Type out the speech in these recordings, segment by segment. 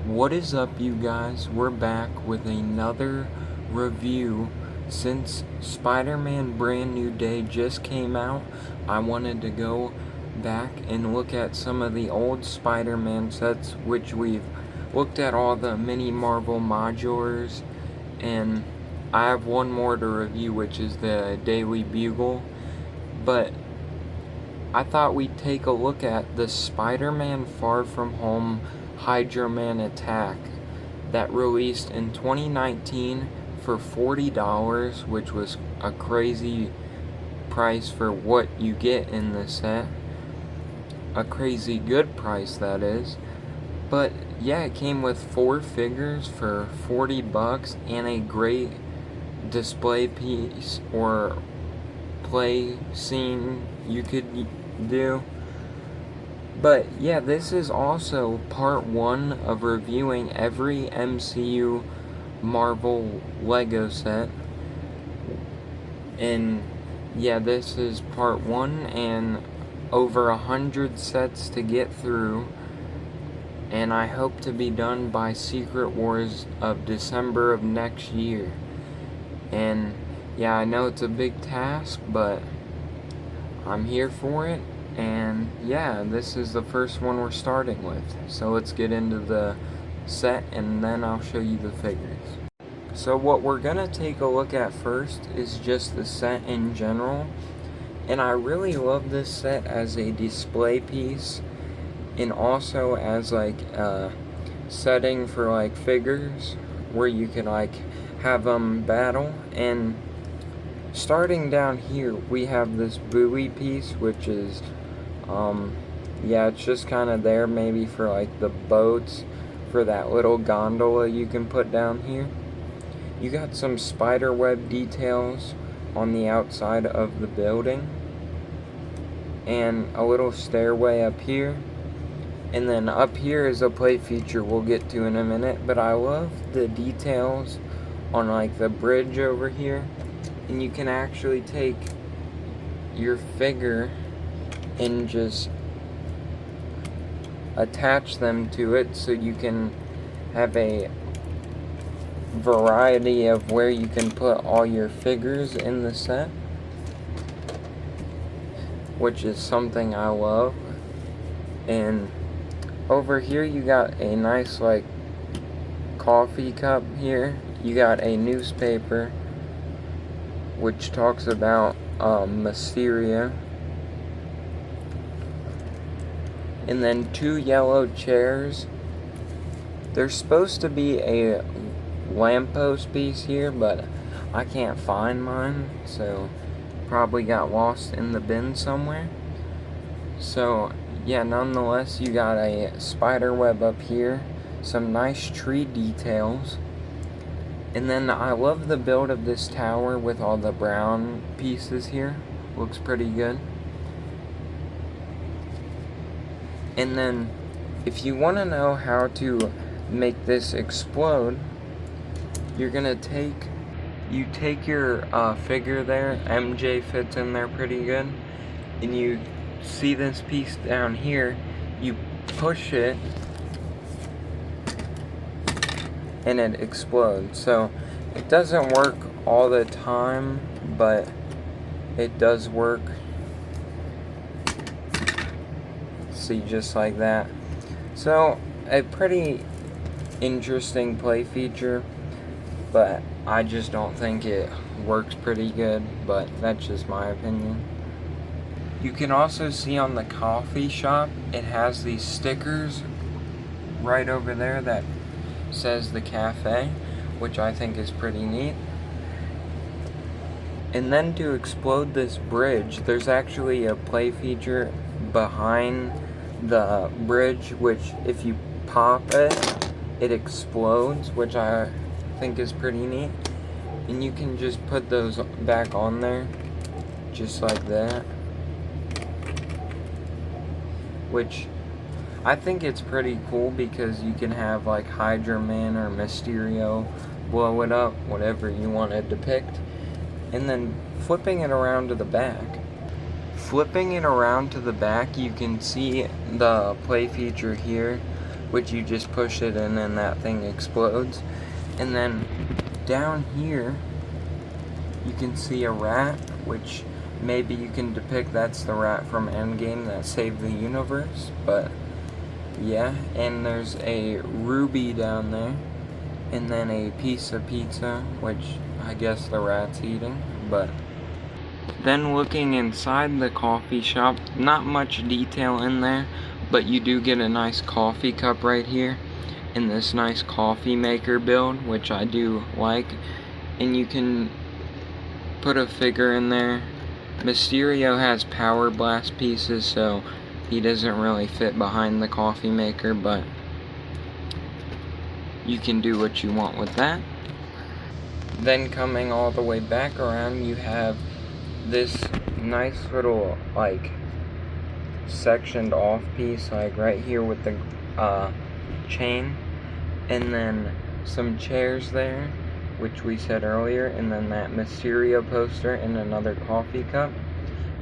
What is up, you guys? We're back with another review. Since Spider-Man Brand New Day just came out, I wanted to go back and look at some of the old Spider-Man sets, which we've looked at all the mini Marvel modulars, and I have one more to review, which is the Daily Bugle. But I thought we'd take a look at the Spider-Man Far From Home Hydro Man Attack that released in 2019 for $40, which was a crazy price for what you get in the set. A crazy good price, that is. But yeah, it came with 4 figures for $40 and a great display piece or play scene you could do. But yeah, this is also part 1 of reviewing every MCU Marvel Lego set. And yeah, this is part 1 and over 100 sets to get through. And I hope to be done by Secret Wars of December of next year. And yeah, I know it's a big task, but I'm here for it. And yeah, this is the first one we're starting with. So let's get into the set and then I'll show you the figures. So what we're gonna take a look at first is just the set in general. And I really love this set as a display piece and also as like a setting for like figures where you can like have them battle. And starting down here, we have this buoy piece, which is yeah, it's just kind of there maybe for like the boats, for that little gondola you can put down here. You got some spider web details on the outside of the building, and a little stairway up here. And then up here is a play feature we'll get to in a minute, but I love the details on like the bridge over here. And you can actually take your figure and just attach them to it so you can have a variety of where you can put all your figures in the set, which is something I love. And over here you got a nice like coffee cup here. You got a newspaper which talks about Mysterio. And then 2 yellow chairs. There's supposed to be a lamppost piece here, but I can't find mine, so probably got lost in the bin somewhere. So yeah, nonetheless, you got a spider web up here, some nice tree details. And then I love the build of this tower with all the brown pieces here. Looks pretty good. And then if you want to know how to make this explode, you're gonna take your figure there. MJ fits in there pretty good. And you see this piece down here, you push it and it explodes. So it doesn't work all the time, but it does work. See, just like that. So a pretty interesting play feature, but I just don't think it works pretty good, but that's just my opinion. You can also see on the coffee shop, it has these stickers right over there that says the cafe, which I think is pretty neat. And then to explode this bridge, there's actually a play feature behind the bridge, which if you pop it, it explodes, which I think is pretty neat. And you can just put those back on there, just like that. Which I think it's pretty cool because you can have like Hydro Man or Mysterio blow it up, whatever you want to depict. And then flipping it around to the back. Flipping it around to the back, you can see the play feature here which you just push it and then that thing explodes. And then down here, you can see a rat, which maybe you can depict that's the rat from Endgame that saved the universe, but yeah. And there's a ruby down there, and then a piece of pizza, which I guess the rat's eating. But then looking inside the coffee shop, not much detail in there, but you do get a nice coffee cup right here, in this nice coffee maker build, which I do like. And you can put a figure in there. Mysterio has power blast pieces, so he doesn't really fit behind the coffee maker, but you can do what you want with that. Then coming all the way back around, you have this nice little like sectioned off piece, like right here with the chain, and then some chairs there, which we said earlier, and then that Mysterio poster and another coffee cup,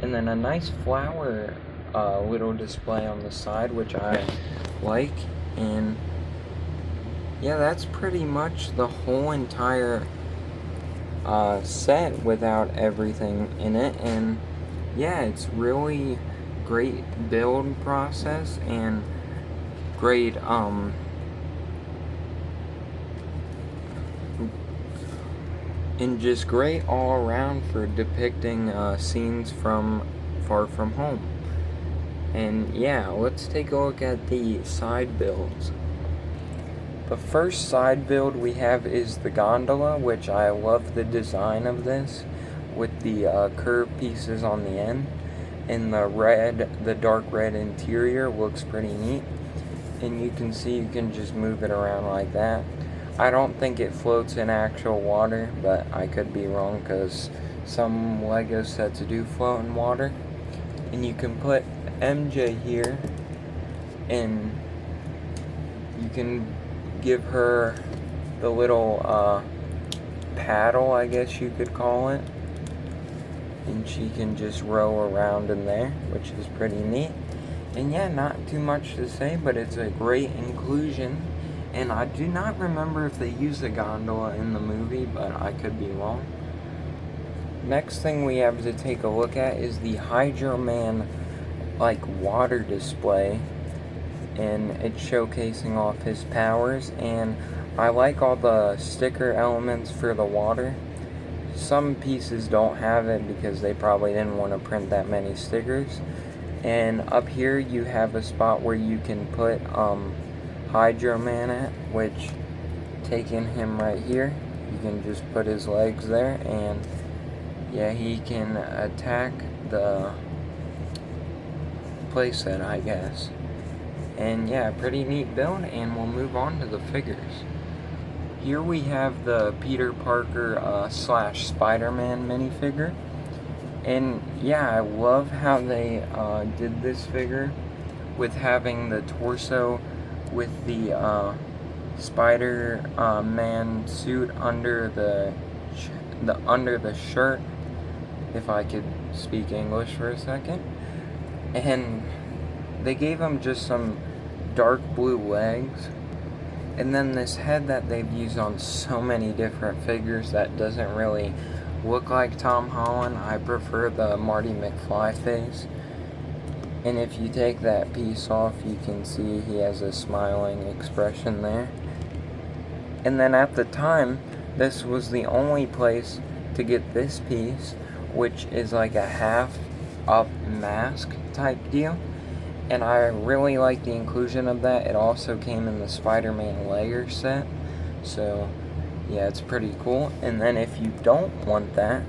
and then a nice flower little display on the side, which I like. And yeah, that's pretty much the whole entire set without everything in it. And yeah, it's really great build process and great and just great all around for depicting scenes from Far From Home. And yeah, let's take a look at the side builds. The first side build we have is the gondola, which I love the design of this, with the curved pieces on the end, and the dark red interior looks pretty neat. And you can see you can just move it around like that. I don't think it floats in actual water, but I could be wrong, because some LEGO sets do float in water. And you can put MJ here, and you can give her the little paddle, I guess you could call it, and she can just row around in there, which is pretty neat. And yeah, not too much to say, but it's a great inclusion. And I do not remember if they use a gondola in the movie, but I could be wrong. Next thing we have to take a look at is the Hydro Man like water display, and it's showcasing off his powers. And I like all the sticker elements for the water. Some pieces don't have it because they probably didn't want to print that many stickers. And up here you have a spot where you can put Hydro Man at, which, taking him right here, you can just put his legs there, and yeah, he can attack the playset, I guess. And yeah, pretty neat build. And we'll move on to the figures. Here we have the Peter Parker slash Spider-Man minifigure. And yeah, I love how they did this figure with having the torso with the Spider-Man suit under the shirt, if I could speak English for a second. And they gave him just some dark blue legs, and then this head that they've used on so many different figures that doesn't really look like Tom Holland. I prefer the Marty McFly face. And if you take that piece off, you can see he has a smiling expression there. And then at the time, this was the only place to get this piece, which is like a half up mask type deal. And I really like the inclusion of that. It also came in the Spider-Man layer set, so yeah, it's pretty cool. And then if you don't want that,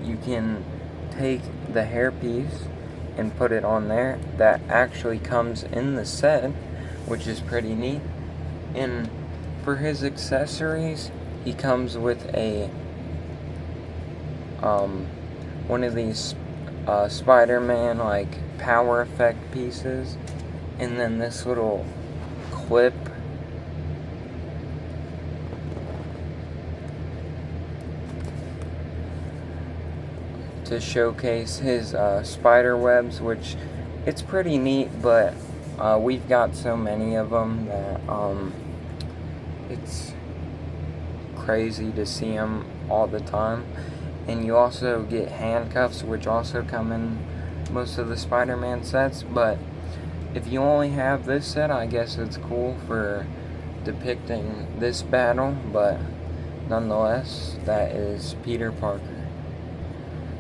you can take the hairpiece and put it on there. That actually comes in the set, which is pretty neat. And for his accessories, he comes with a one of these Spider-Man like power effect pieces, and then this little clip to showcase his spider webs, which it's pretty neat, but We've got so many of them that it's crazy to see them all the time. And you also get handcuffs, which also come in most of the Spider-Man sets. But if you only have this set, I guess it's cool for depicting this battle. But nonetheless, that is Peter Parker.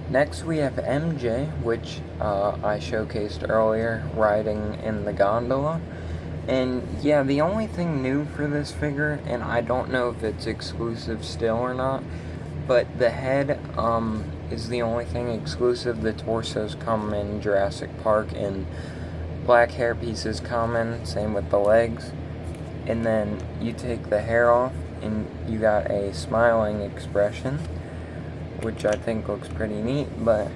Next we have MJ, which I showcased earlier, riding in the gondola. And yeah, the only thing new for this figure, and I don't know if it's exclusive still or not, but the head is the only thing exclusive. The torsos come in Jurassic Park, and black hair pieces come in, same with the legs. And then you take the hair off, and you got a smiling expression, which I think looks pretty neat. But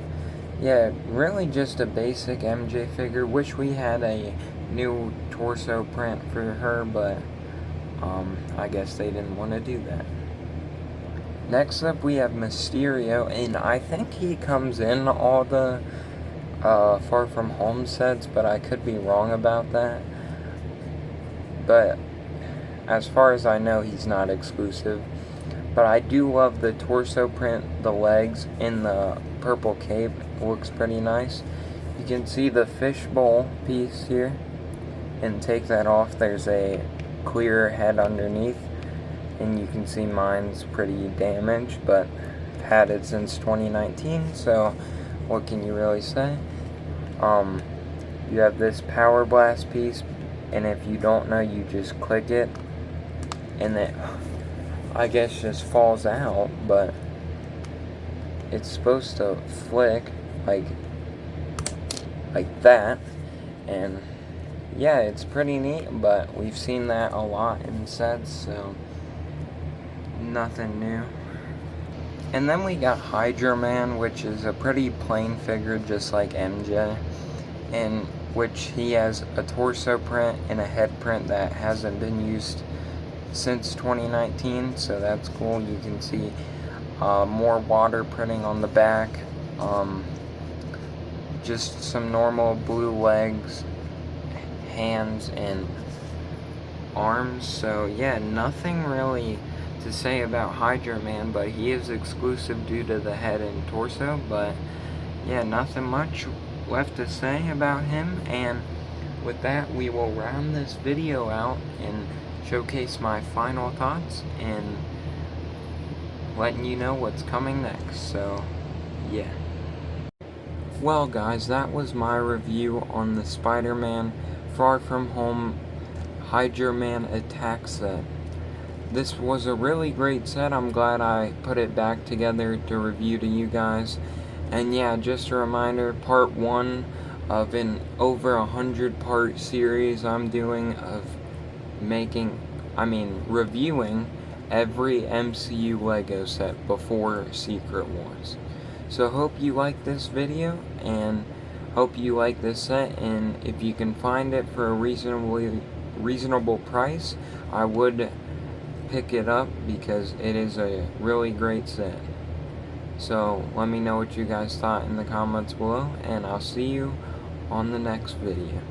yeah, really just a basic MJ figure. Wish we had a new torso print for her, but I guess they didn't want to do that. Next up we have Mysterio, and I think he comes in all the Far From Home sets, but I could be wrong about that. But as far as I know, he's not exclusive. But I do love the torso print, the legs, and the purple cape. Looks pretty nice. You can see the fishbowl piece here, and take that off. There's a clear head underneath, and you can see mine's pretty damaged, but had it since 2019, so what can you really say? You have this power blast piece, and if you don't know, you just click it, and it, I guess, just falls out, but it's supposed to flick like that, and yeah, it's pretty neat, but we've seen that a lot in sets, so nothing new. And then we got Hydra Man, which is a pretty plain figure just like MJ, in which he has a torso print and a head print that hasn't been used since 2019, so that's cool. You can see more water printing on the back, just some normal blue legs, hands, and arms. So yeah, nothing really to say about Hydra Man, but he is exclusive due to the head and torso. But yeah, nothing much left to say about him, and with that we will round this video out and showcase my final thoughts and letting you know what's coming next. So yeah. Well guys, that was my review on the Spider-Man Far From Home Hydra Man attack set. This was a really great set. I'm glad I put it back together to review to you guys. And yeah, just a reminder, part 1 of an over 100 part series I'm doing of reviewing every MCU LEGO set before Secret Wars. So hope you like this video, and hope you like this set, and if you can find it for a reasonable price, I would pick it up because it is a really great set. So let me know what you guys thought in the comments below, and I'll see you on the next video.